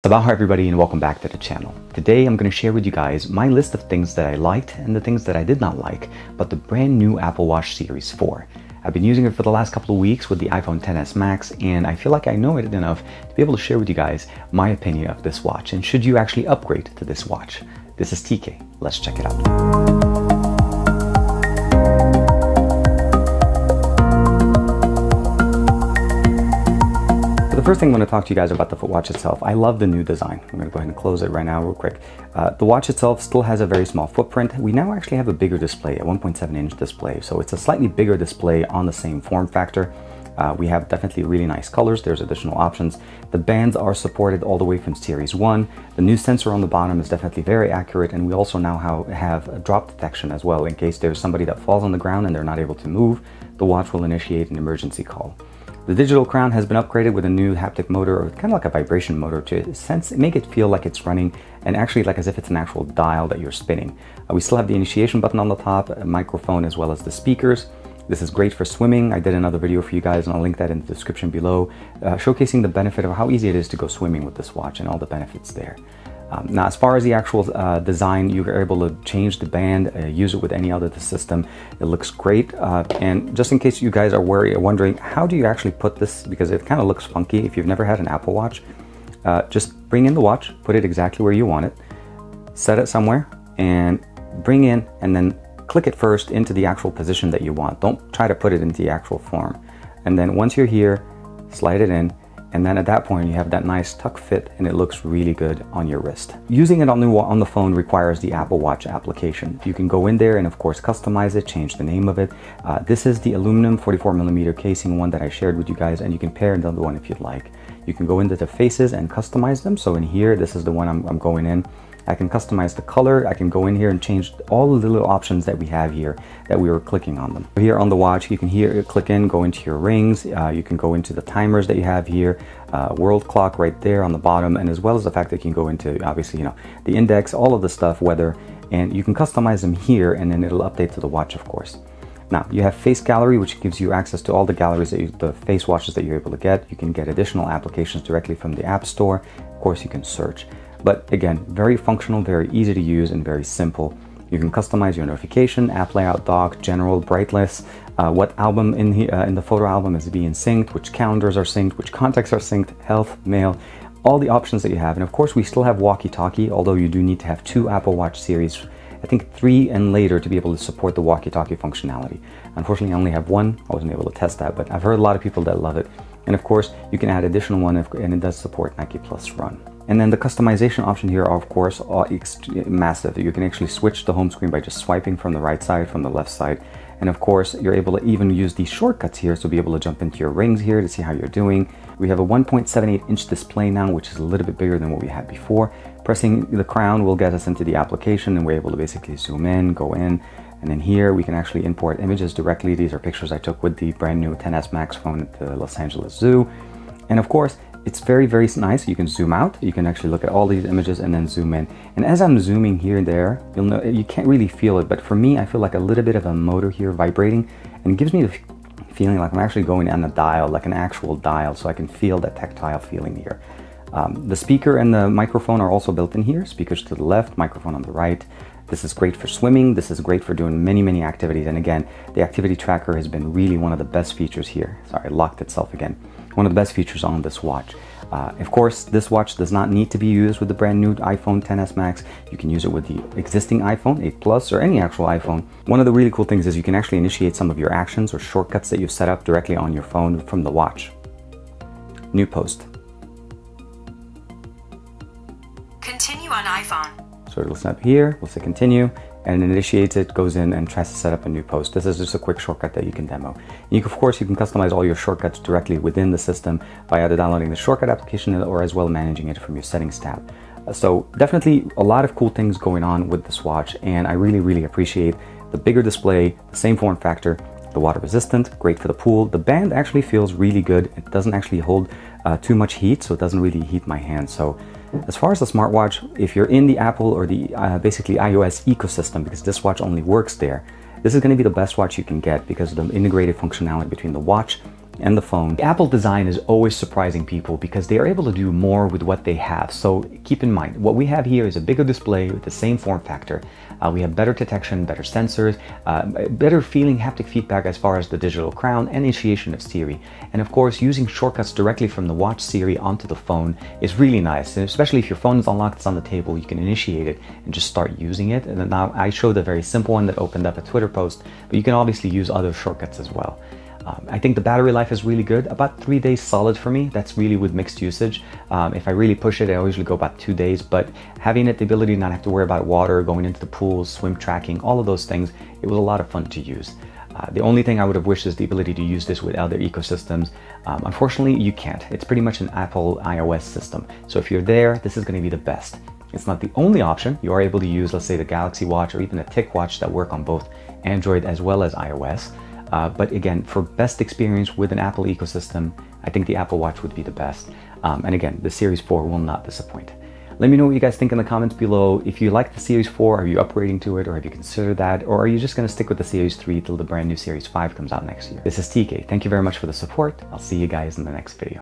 Sabaha everybody, and welcome back to the channel. Today I'm going to share with you guys my list of things that I liked and the things that I did not like about the brand new Apple Watch Series 4. I've been using it for the last couple of weeks with the iPhone XS Max, and I feel like I know it enough to be able to share with you guys my opinion of this watch and should you actually upgrade to this watch. This is TK. Let's check it out. The first thing I want to talk to you guys about the watch itself. I love the new design. I'm going to go ahead and close it right now real quick. The watch itself still has a very small footprint. We now actually have a bigger display, a 1.7-inch display. So it's a slightly bigger display on the same form factor. We have definitely really nice colors. There's additional options. The bands are supported all the way from Series 1. The new sensor on the bottom is definitely very accurate, and we also now have a drop detection as well. In case there's somebody that falls on the ground and they're not able to move, the watch will initiate an emergency call. The digital crown has been upgraded with a new haptic motor, or kind of like a vibration motor, to make it feel like it's running and actually like as if it's an actual dial that you're spinning. We still have the initiation button on the top, a microphone, as well as the speakers. This is great for swimming. I did another video for you guys, and I'll link that in the description below, showcasing the benefit of how easy it is to go swimming with this watch and all the benefits there. Now, as far as the actual design, you are able to change the band, use it with any other system. It looks great. And just in case you guys are wondering, how do you actually put this? Because it kind of looks funky. If you've never had an Apple Watch, just bring in the watch, put it exactly where you want it, set it somewhere, and bring in, and then click it first into the actual position that you want. Don't try to put it into the actual form. And then once you're here, slide it in. And then at that point, you have that nice tuck fit, and it looks really good on your wrist. Using it on the phone requires the Apple Watch application. You can go in there and of course customize it, change the name of it. This is the aluminum 44mm casing one that I shared with you guys, and you can pair another one if you'd like. You can go into the faces and customize them. So in here, this is the one I'm going in. I can customize the color. I can go in here and change all the little options that we have here that we were clicking on them. Here on the watch, you can click in, go into your rings. You can go into the timers that you have here, world clock right there on the bottom, and as well as the fact that you can go into, obviously, the index, all of the stuff, weather, and you can customize them here, and then it'll update to the watch, of course. Now, you have Face Gallery, which gives you access to all the galleries, the face watches that you're able to get. You can get additional applications directly from the App Store. Of course, you can search. But again, very functional, very easy to use, and very simple. You can customize your notification, app layout, dock, general, brightness, what album in the photo album is being synced, which calendars are synced, which contacts are synced, health, mail, all the options that you have. And of course, we still have walkie-talkie, although you do need to have 2 Apple Watch series, I think 3 and later, to be able to support the walkie-talkie functionality. Unfortunately, I only have 1. I wasn't able to test that, but I've heard a lot of people that love it. And of course, you can add additional one, and it does support Nike Plus Run. And then the customization option here are, of course, massive. You can actually switch the home screen by just swiping from the right side, from the left side. And of course, you're able to even use these shortcuts here, so be able to jump into your rings here to see how you're doing. We have a 1.78-inch display now, which is a little bit bigger than what we had before. Pressing the crown will get us into the application, and we're able to basically zoom in, go in. And then here we can actually import images directly. These are pictures I took with the brand new XS Max phone at the Los Angeles Zoo. And of course, it's very, very nice. You can zoom out. You can actually look at all these images and then zoom in. And as I'm zooming here and there, you'll know you can't really feel it, but for me, I feel like a little bit of a motor here vibrating, and it gives me the feeling like I'm actually going on a dial, like an actual dial, so I can feel that tactile feeling here. The speaker and the microphone are also built in here. Speakers to the left, microphone on the right. This is great for swimming. This is great for doing many, many activities. And again, the activity tracker has been really one of the best features here. Sorry, it locked itself again. One of the best features on this watch. Of course, this watch does not need to be used with the brand new iPhone XS Max. You can use it with the existing iPhone 8 Plus or any actual iPhone. One of the really cool things is you can actually initiate some of your actions or shortcuts that you've set up directly on your phone from the watch. New post. Continue on iPhone. So it'll snap here, we'll say continue, and it initiates it, goes in and tries to set up a new post. This is just a quick shortcut that you can demo. And of course, you can customize all your shortcuts directly within the system by either downloading the shortcut application or as well managing it from your settings tab. So definitely a lot of cool things going on with this watch, and I really, really appreciate the bigger display, the same form factor, the water resistant, great for the pool. The band actually feels really good. It doesn't actually hold too much heat, so it doesn't really heat my hand. So as far as the smartwatch, if you're in the Apple or the basically iOS ecosystem, because this watch only works there, this is going to be the best watch you can get because of the integrated functionality between the watch and the phone. The Apple design is always surprising people because they are able to do more with what they have. So keep in mind, what we have here is a bigger display with the same form factor. We have better detection, better sensors, better feeling haptic feedback as far as the digital crown and initiation of Siri. And of course, using shortcuts directly from the watch Siri onto the phone is really nice. And especially if your phone is unlocked, it's on the table, you can initiate it and just start using it. And now I showed a very simple one that opened up a Twitter post, but you can obviously use other shortcuts as well. I think the battery life is really good, about 3 days solid for me. That's really with mixed usage. If I really push it, I usually go about 2 days, but having it, the ability to not have to worry about water, going into the pools, swim tracking, all of those things, it was a lot of fun to use. The only thing I would have wished is the ability to use this with other ecosystems. Unfortunately, you can't. It's pretty much an Apple iOS system. So if you're there, this is going to be the best. It's not the only option. You are able to use, let's say, the Galaxy Watch or even a TicWatch that work on both Android as well as iOS. But again, for best experience with an Apple ecosystem, I think the Apple Watch would be the best. And again, the Series 4 will not disappoint. Let me know what you guys think in the comments below. If you like the Series 4, are you upgrading to it, or have you considered that? Or are you just going to stick with the Series 3 till the brand new Series 5 comes out next year? This is TK. Thank you very much for the support. I'll see you guys in the next video.